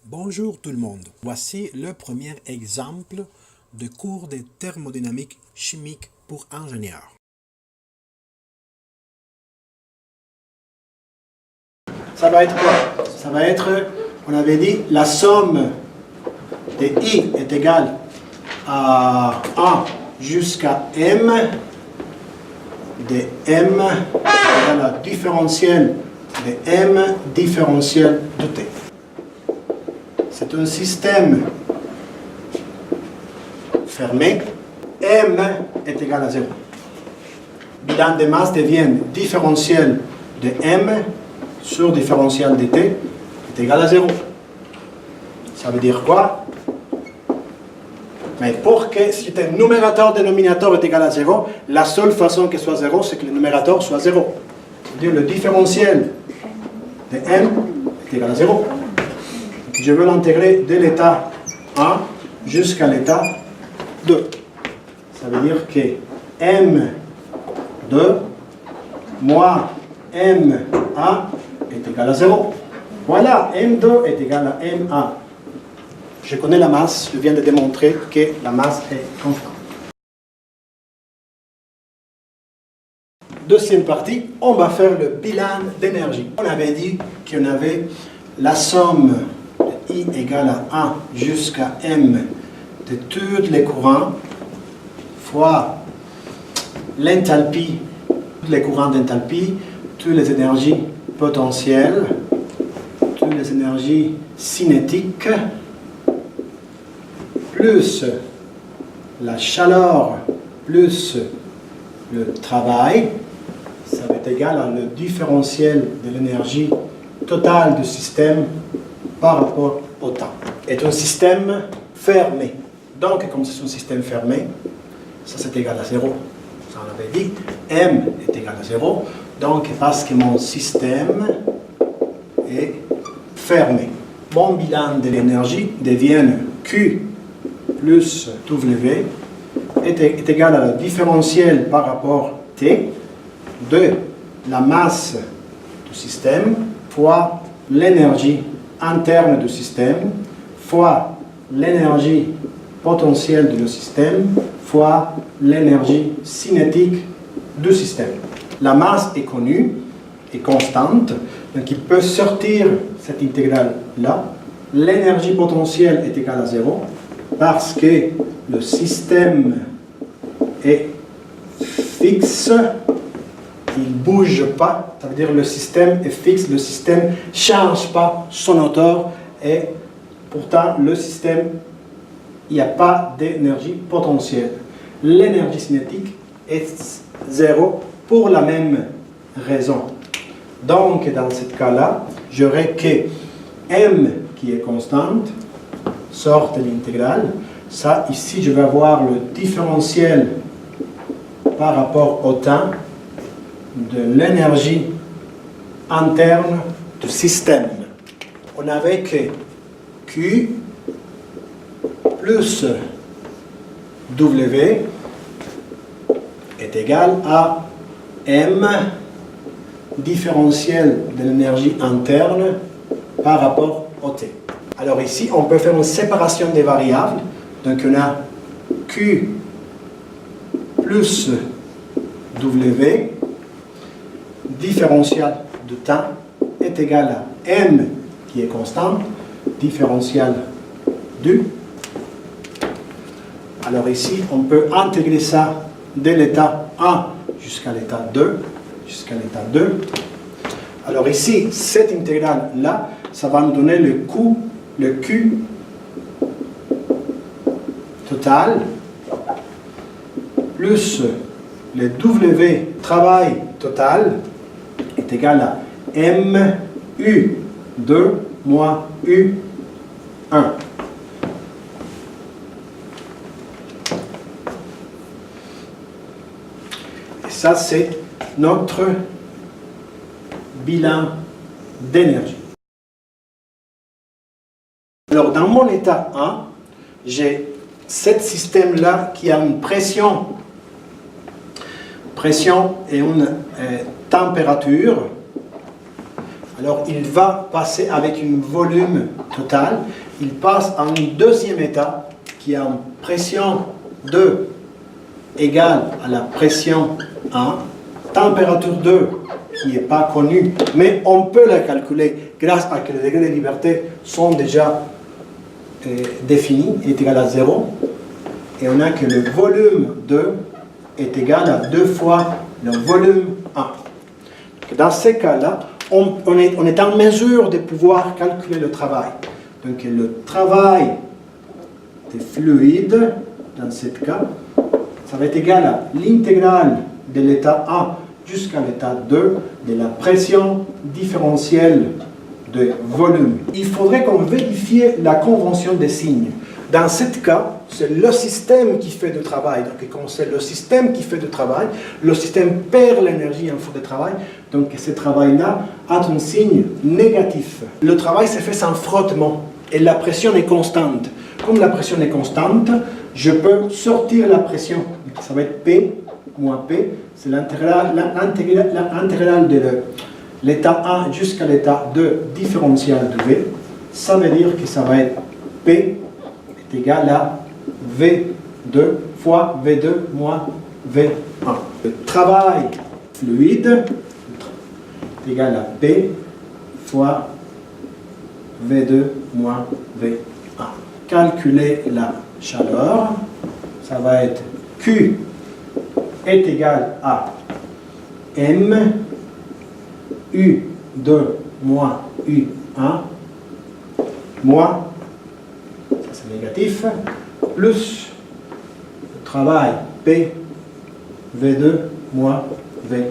Bonjour tout le monde. Voici le premier exemple de cours de thermodynamique chimique pour ingénieurs. Ça va être quoi? Ça va être, on avait dit, la somme de I est égale à 1 jusqu'à M, de M égale à différentiel de M différentiel de T. C'est un système fermé. M est égal à 0. Bilan de masse devient différentiel de M sur différentiel de T est égal à 0. Ça veut dire quoi? Mais pour que si un numérateur-dénominateur est égal à 0, la seule façon que soit 0, c'est que le numérateur soit 0. C'est-à-dire le différentiel de M est égal à 0. Je veux l'intégrer de l'état 1 jusqu'à l'état 2. Ça veut dire que M2 moins M1 est égal à 0. Voilà, M2 est égal à M1. Je connais la masse, je viens de démontrer que la masse est constante. Deuxième partie, on va faire le bilan d'énergie. On avait dit qu'on avait la somme de I égale à 1 jusqu'à M de tous les courants fois l'enthalpie, tous les courants d'enthalpie, toutes les énergies potentielles, toutes les énergies cinétiques, plus la chaleur, plus le travail, ça va être égal à le différentiel de l'énergie totale du système par rapport au temps. C'est un système fermé. Donc, comme c'est un système fermé, ça c'est égal à 0. Ça on avait dit, M est égal à 0. Donc, parce que mon système est fermé. Mon bilan de l'énergie devient Q plus W est égal à la différentiel par rapport T de la masse du système fois l'énergie interne du système fois l'énergie potentielle du système fois l'énergie cinétique du système. La masse est connue, est constante, donc il peut sortir cette intégrale-là. L'énergie potentielle est égale à 0 parce que le système est fixe, il ne bouge pas, ça veut dire que le système est fixe, le système ne change pas son hauteur et pourtant le système, il n'y a pas d'énergie potentielle. L'énergie cinétique est 0 pour la même raison. Donc dans ce cas-là, j'aurai que M qui est constante, sorte l'intégrale. Ça, ici, je vais avoir le différentiel par rapport au temps de l'énergie interne du système. On avait que Q plus W est égal à M différentiel de l'énergie interne par rapport au T. Alors ici, on peut faire une séparation des variables. Donc on a Q plus W différentiel de temps est égal à M qui est constante, différentiel du. Alors ici, on peut intégrer ça de l'état 1 jusqu'à l'état 2. Alors ici, cette intégrale-là, ça va nous donner le Q total plus le W travail total est égal à MU2 moins U1. Et ça, c'est notre bilan d'énergie. Alors, dans mon état 1, j'ai ce système-là qui a une pression et une température Alors il va passer avec un volume total, il passe à un deuxième état qui a une pression 2 égale à la pression 1, température 2 qui n'est pas connue, mais on peut la calculer grâce à que les degrés de liberté sont déjà définis, est égal à 0, et on a que le volume 2 est égal à 2 fois le volume 1. Dans ces cas-là, on est en mesure de pouvoir calculer le travail. Donc le travail des fluides, dans ce cas, ça va être égal à l'intégrale de l'état 1 jusqu'à l'état 2 de la pression différentielle de volume. Il faudrait qu'on vérifie la convention des signes. Dans ce cas, c'est le système qui fait du travail. Donc, quand c'est le système qui fait du travail, le système perd l'énergie en faute de travail. Donc, ce travail-là a un signe négatif. Le travail se fait sans frottement et la pression est constante. Comme la pression est constante, je peux sortir la pression. Ça va être P moins P. C'est l'intégrale de l'état 1 jusqu'à l'état 2 différentiel de V. Ça veut dire que ça va être P est égal à V2 fois V2 moins V1. Le travail fluide est égal à P fois V2 moins V1. Calculer la chaleur, ça va être Q est égal à M U2 moins U1 moins, ça c'est négatif, plus le travail P V2 moins V1.